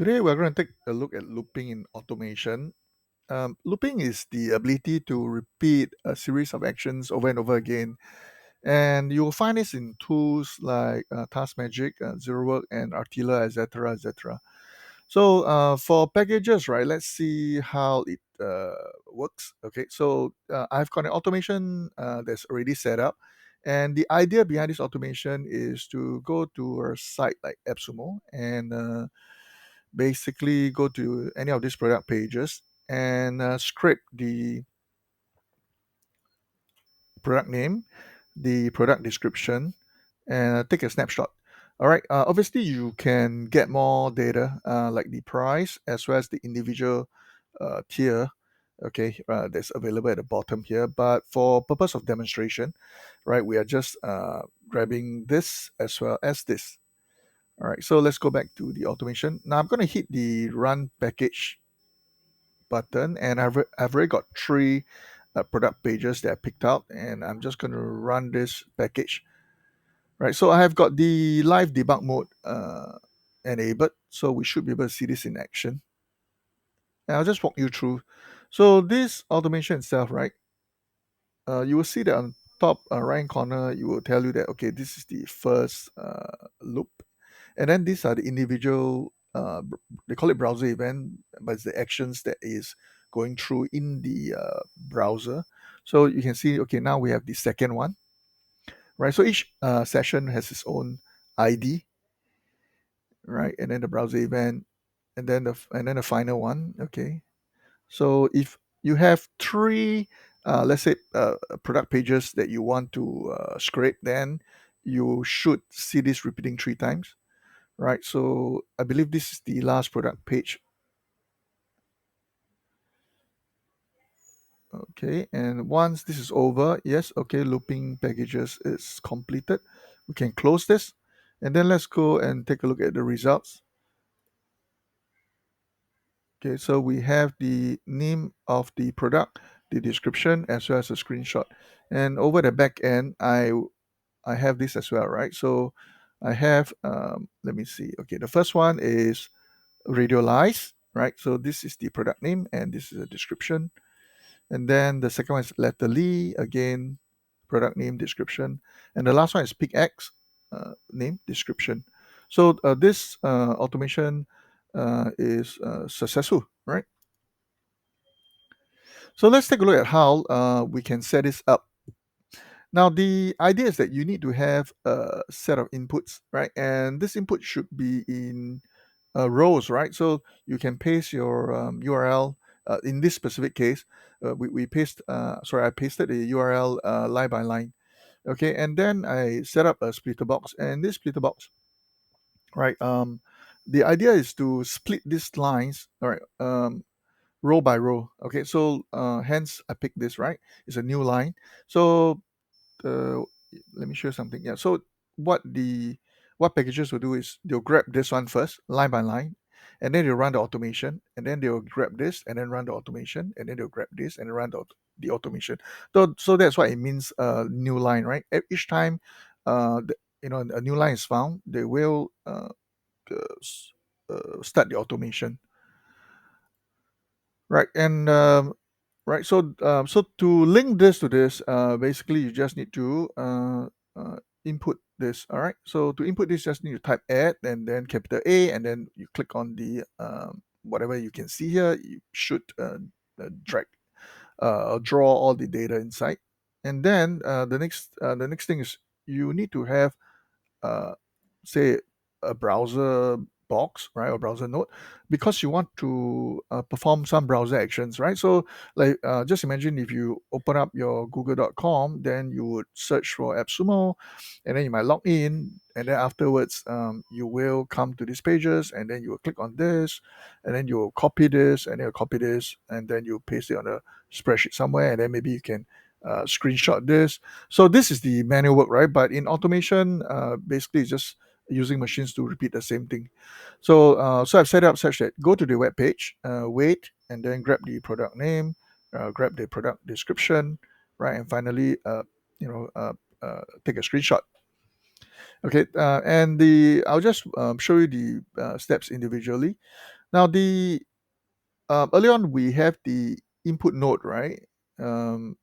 Today, we're going to take a look at looping in automation. Looping is the ability to repeat a series of actions over and over again. And you'll find this in tools like TaskMagic, ZeroWork, and Artilla, etc., etc. So for packages, right, let's see how it works. Okay, so I've got an automation that's already set up. And the idea behind this automation is to go to a site like AppSumo and basically go to any of these product pages and scrape the product name, the product description, and take a snapshot. All right. Obviously, you can get more data like the price as well as the individual tier. Okay, that's available at the bottom here. But for purpose of demonstration, right, we are just grabbing this as well as this. All right. So let's go back to the automation. Now I'm going to hit the run package button, and I've already got three product pages that I picked out, and I'm just going to run this package. Right, so I have got the live debug mode enabled, so we should be able to see this in action. And I'll just walk you through. So this automation itself, right, you will see that on top right corner, it will tell you that, okay, this is the first loop. And then these are the individual, they call it browser event, but it's the actions that is going through in the browser. So you can see, okay, now we have the second one, right? So each session has its own ID, right? And then the browser event, and then the final one, okay? So if you have three, let's say, product pages that you want to scrape, then you should see this repeating three times, right? So I believe this is the last product page. Okay, and once this is over, yes, okay, looping packages is completed. We can close this, and then let's go and take a look at the results. Okay, so we have the name of the product, the description, as well as a screenshot. And over the back end, I have this as well, right? So I have, let me see. Okay, the first one is Radiolize, right? So this is the product name, and this is a description. And then the second one is Letterly, again, product name, description. And the last one is PicX, name, description. So this automation is successful, right? So let's take a look at how we can set this up. Now, the idea is that you need to have a set of inputs, right? And this input should be in rows, right? So you can paste your URL. In this specific case, I pasted the URL line by line. Okay, and then I set up a splitter box, and this splitter box, right? The idea is to split these lines, all right, row by row. Okay, so hence I picked this, right? It's a new line. So uh, let me show you something. Yeah. So what packages will do is they'll grab this one first, line by line, and then they'll run the automation, and then they'll grab this and then run the automation, and then they'll grab this and run the automation. So that's what it means. New line, right? Each time, a new line is found, they will start the automation, right? And right, so to link this to this, basically you just need to input this. All right, so to input this, just need to type add and then capital A, and then you click on the whatever you can see here. You should drag or draw all the data inside, and then the next thing is you need to have uh, say a browser box, right, or browser node, because you want to perform some browser actions, right? So like just imagine if you open up your google.com, then you would search for AppSumo, and then you might log in, and then afterwards you will come to these pages, and then you will click on this, and then you'll copy this, and then you'll copy this, and then you paste it on a spreadsheet somewhere, and then maybe you can screenshot this. So this is the manual work, right? But in automation, basically it's just using machines to repeat the same thing. So I've set up such that go to the web page, wait, and then grab the product name, grab the product description, right, and finally, take a screenshot. Okay, and I'll just show you the steps individually. Now, the early on we have the input node, right? Um,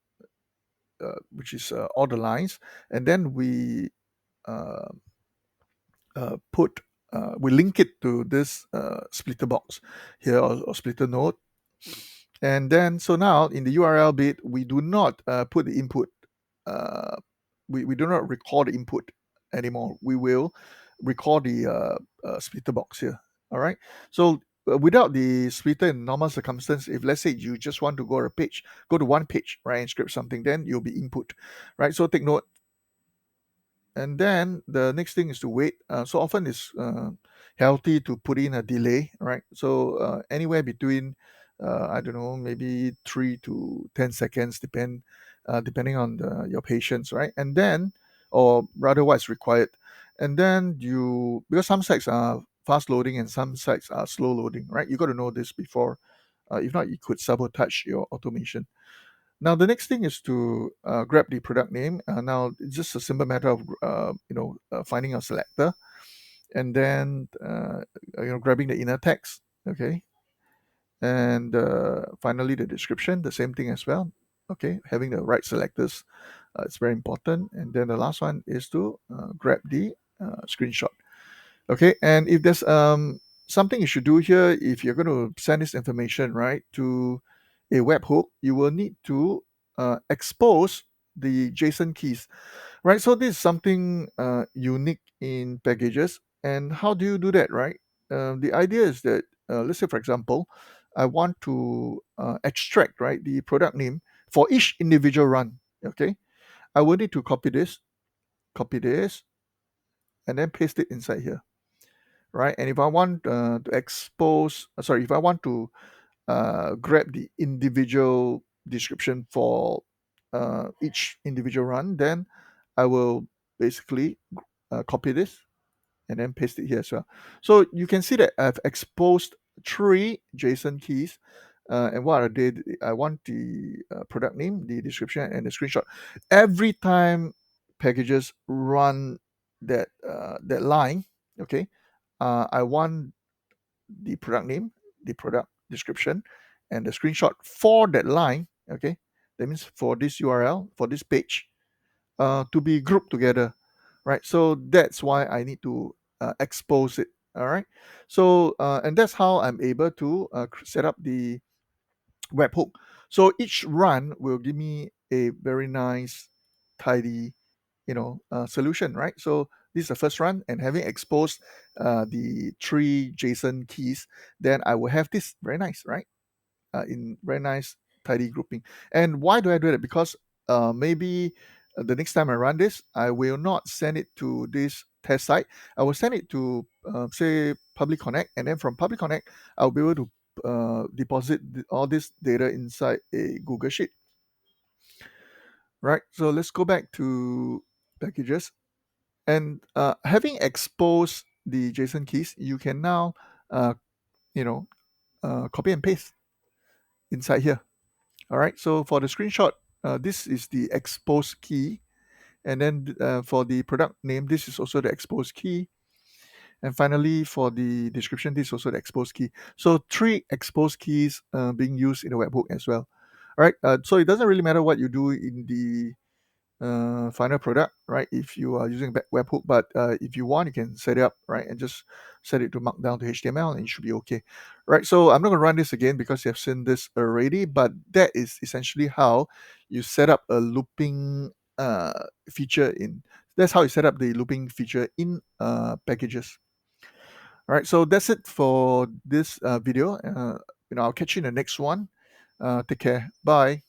which is all the lines, and then uh, put we link it to this splitter box here, or splitter node. And then, so now in the URL bit, we do not put the input, uh, we do not record the input anymore. We will record the splitter box here. All right. So without the splitter, in normal circumstance, if let's say you just want to go to one page, right, and script something, then you'll be input, right? So take note. And then the next thing is to wait. So often it's healthy to put in a delay, right? So anywhere between, I don't know, maybe 3 to 10 seconds, depending on your patience, right? And then, or rather, what's required. And then because some sites are fast loading and some sites are slow loading, right? You got to know this before. If not, you could sabotage your automation. Now, the next thing is to grab the product name. Now, it's just a simple matter of finding a selector, and then grabbing the inner text. Okay, and finally the description, the same thing as well. Okay, having the right selectors, it's very important. And then the last one is to grab the screenshot. Okay, and if there's something you should do here, if you're going to send this information right to a webhook, you will need to expose the JSON keys, right? So this is something unique in packages. And how do you do that, right? The idea is that let's say, for example, I want to extract right the product name for each individual run. Okay, I will need to copy this, and then paste it inside here, right? And if I want to if I want to grab the individual description for each individual run, then I will basically copy this and then paste it here as well. So you can see that I've exposed 3 JSON keys. And what are they? I want the product name, the description, and the screenshot. Every time packages run that line, okay, I want the product name, the product description, and the screenshot for that line. Okay, that means for this URL, for this page, to be grouped together, right? So that's why I need to expose it. All right. So and that's how I'm able to set up the webhook. So each run will give me a very nice, tidy, solution, right? So this is the first run, and having exposed the 3 JSON keys, then I will have this very nice, right? In very nice, tidy grouping. And why do I do that? Because maybe the next time I run this, I will not send it to this test site. I will send it to, say, Public Connect, and then from Public Connect, I'll be able to deposit all this data inside a Google Sheet. Right. So let's go back to packages. And having exposed the JSON keys, you can now, uh, copy and paste inside here. All right. So for the screenshot, this is the expose key. And then for the product name, this is also the expose key. And finally, for the description, this is also the expose key. So 3 expose keys being used in the webhook as well. All right. So it doesn't really matter what you do in the final product, right? If you are using webhook, but if you want, you can set it up, right, and just set it to markdown to HTML, and it should be okay, right? So I'm not going to run this again because you have seen this already, but that is essentially how you set up a looping feature in. That's how you set up the looping feature in packages. All right, so that's it for this video. I'll catch you in the next one. Take care. Bye.